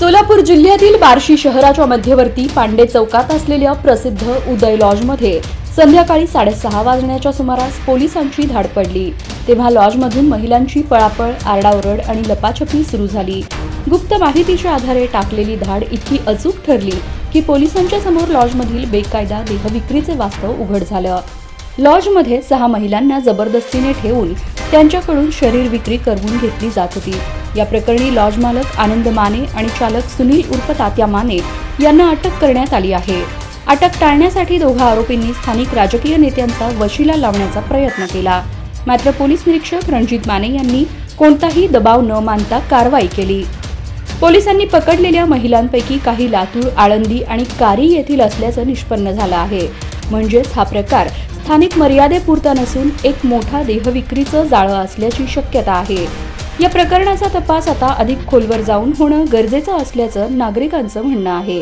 सोलापूर जिल्ह्यातील बार्शी शहराच्या मध्यवर्ती पांडे चौकात असलेल्या प्रसिद्ध उदय लॉजमध्ये संध्याकाळी 6:30 वाजण्याच्या सुमारास पोलिसांची धाड पडली। तेव्हा लॉजमधून महिलांची पळापळ, आरडाओरड आणि लपाछपी सुरू झाली। गुप्त माहितीच्या आधारे टाकलेली धाड इतकी अचूक ठरली की पोलिसांच्या समोर लॉजमधील बेकायदा देहविक्रीचे वास्तव उघड झालं। लॉजमध्ये 6 महिलांना जबरदस्तीने ठेवून त्यांच्याकडून शरीर विक्री करवून घेतली जात होती। या प्रकरणी लॉज मालक आनंद माने आणि चालक सुनील उर्फ तात्या माने यांना अटक करण्यात आली आहे। अटक टाळण्यासाठी दोघा आरोपींनी स्थानिक राजकीय नेत्यांचा वशिला लावण्याचा प्रयत्न केला, मात्र पोलीस निरीक्षक रणजित माने यांनी कोणताही दबाव न मानता कारवाई केली। पोलिसांनी पकडलेल्या महिलांपैकी काही लातूर, आळंदी आणि कारी येथील असल्याचं निष्पन्न झालं आहे। म्हणजेच हा प्रकार स्थानिक मर्यादेपुरता नसून एक मोठा देहविक्रीचं जाळं असल्याची शक्यता आहे। या प्रकरणाचा तपास आता अधिक खोलवर जाऊन होणं गरजेचं असल्याचं नागरिकांचं म्हणणं आहे।